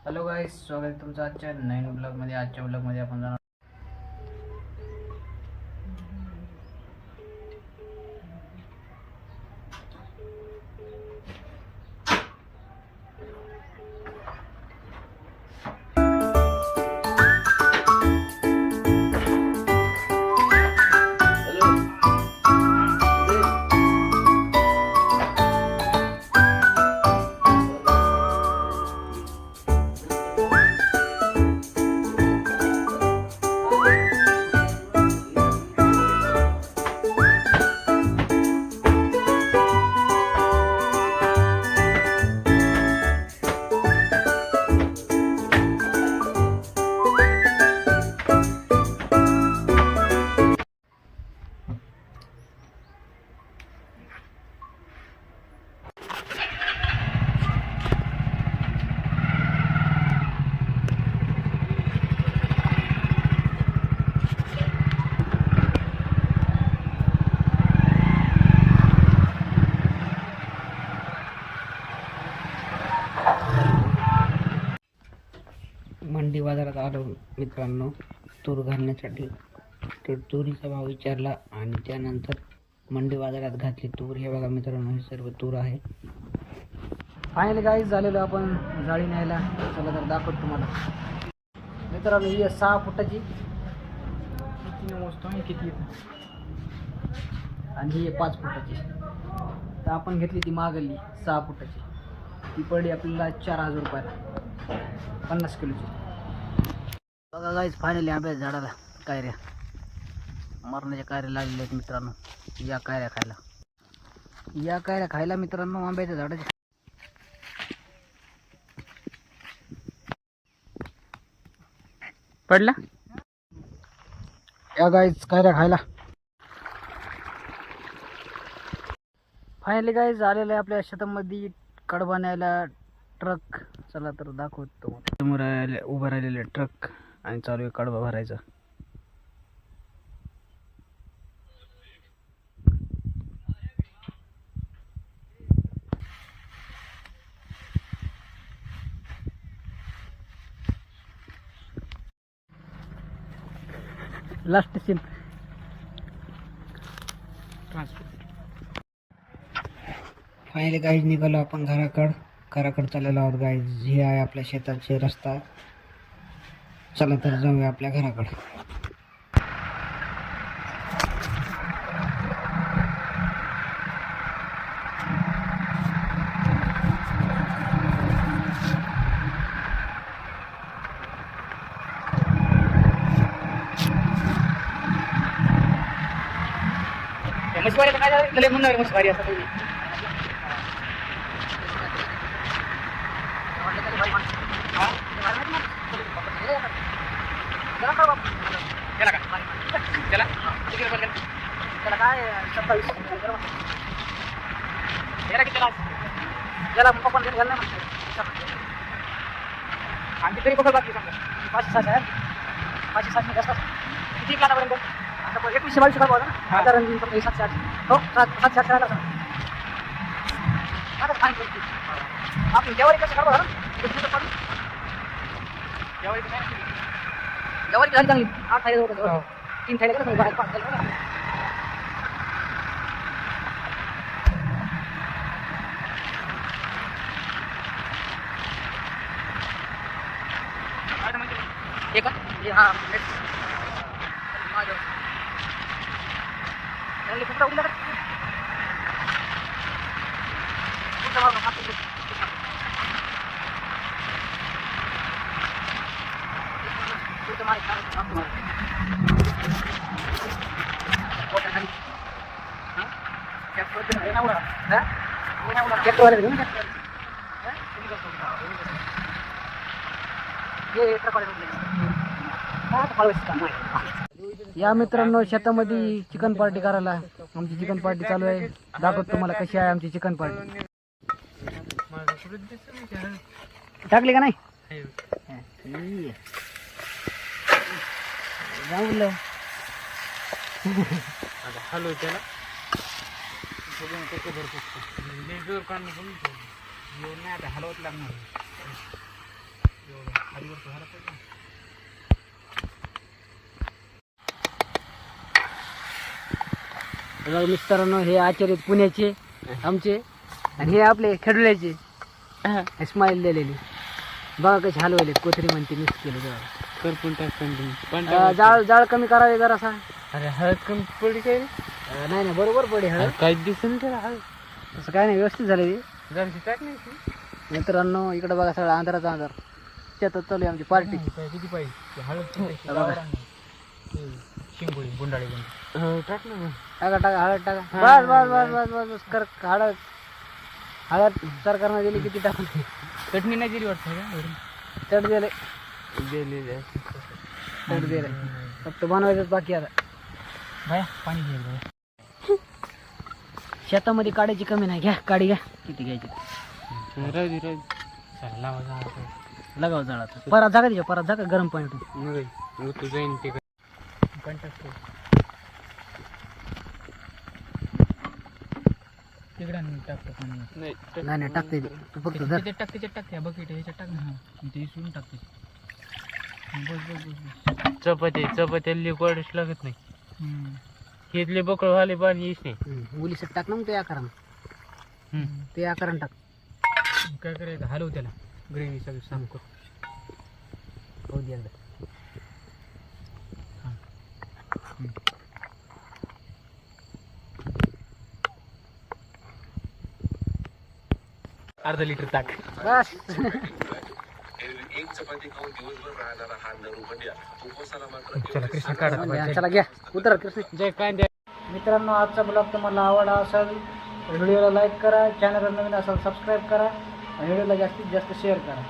Hello गाईस, स्वागत आहे तुमचं आजच्या नवीन ब्लॉगमध्ये. आजच्या ब्लॉगमध्ये आपण जाणार मंडी बाजारात आलो मित्रांनो, तूर घालण्यासाठी. तर तुरीचा भाव विचारला आणि त्यानंतर मंडी बाजारात घातली तूर. हे बघा मित्रांनो, हे सर्व तूर आहे. फायनली गाईज झालेलो आपण जाळी न्यायला. चला तर दाखवतो तुम्हाला मित्रांनो. ही 6 फुटाची किती मोजतो आणि किती, आणि ही 5 फुटाची. तर आपण घेतली ती मागली 6 फुटाची. ती पडली आपल्याला 4000 रुपयाला 50 किलोची. बघा गाईज, फायनली आंब्याच्या झाडाला कायऱ्या, मरणाच्या कायऱ्या लागलेल्या आहेत मित्रांनो. या कायऱ्या खायला, या कायऱ्या खायला मित्रांनो आंब्याच्या झाडाच्या. पडला या गाईज कायऱ्या खायला. फायनली गाईज आलेलं आहे आपल्या शेतामध्ये कडबा न्यायला ट्रक. चला तर दाखवतो. समोर उभं राहिलेले ट्रक आणि चालू आहे कडबा भरायचा. लास्ट सीन फायनली गाईज निघालो आपण घराकडे चाललेलो आहोत गाईज. हे आहे आपल्या शेताचे रस्ता. चला तर जाऊया आपल्या घराकडे. मस्वारी काय म्हणणार मस्वारी असं त्याला काय 27 याला किती याला पप्पा घ्यायला नाही म्हणते. आणखी तरी पकड बाकी समजा 500-600 आहे. 500-700 जास्त किती काढापर्यंत आता 21-22 काढा ना. 1000 700 हो 700 राहिला आपण जेवारी कसं काढा ना. जेवारी झाली चांगली 8 थाळी 3 थाळी कसं बाहेर 5 थाळी. एक हा कुठला उडला या मित्रांनो शेतामध्ये चिकन पार्टी करायला. आमची चिकन पार्टी चालू आहे. दाखवतो तुम्हाला कशी आहे आमची चिकन पार्टी. टाकली का नाही जाऊन हॅलो त्याला भरपूर काढणं पण नाही आता हलवत लागणार. मित्रांनो हे आचार्य पुण्याचे आमचे आणि हे आपले खेडुल्याचे स्माईल दिलेली बघा कशी हलवले कोथरी म्हणते मिक्स केलं करपून टाकून जाळ जाळ कमी करावे जरासा. अरे हळद कमी पडली काय नाही नाही बरोबर पडे हळद काहीच दिसेल त्याला हळद तसं काय नाही व्यवस्थित झालं ते. जराशी टाकण्याची मित्रांनो इकडे बघा सगळं अंधाराचा अंधार शेतात चालू आहे आमची पार्टी. किती पाहिजे हळद बघा शिंगोळी बुंडाळी टाक ना टाका टाका हळद टाका बस बस बस बस बस बस कर हळद हळद सरकारनं दिली किती टाकून चटणी नाही दिली वाटतं का चढ दिले दिलेली चढ दिले फक्त बनवायचंच बाकी आता. बाया पाणी घ्यायला शेतामध्ये काड्याची कमी नाही घ्या काडी घ्या किती घ्यायची राहू दे चला लावा जावा लगाव जाळात परत जागा तिच्या परत जागा गरम पाणी ठेवून. नाही तू जाईन ते कंटाक्ट तिकडे टाकतो पाणी नाही नाही टाकते ते. तू फक्त धर. टाक त्याच्यात टाक त्या बकेट ह्याच्यात टाक ना ते सोडून टाकते बस बस बस चपात्या लिक्विडच लागत नाही घेतले बकळ वाले पाणी येस नाही मुलीसाठी टाक ना मग ते आकारानं ते आकारानं टाक. काय करायचं हलव त्याला ग्रेव्ही सगळं साफ कर हो दे एकदा. अर्धा लिटर टाक बस चला कृष्ण काढा चला घ्या उतरा कृष्ण. जय कांद्या मित्रांनो आजचा ब्लॉग तुम्हाला आवडला असेल व्हिडिओला लाईक करा चॅनलवर नवीन असाल सबस्क्राईब करा आणि व्हिडिओला जास्तीत जास्त शेअर करा.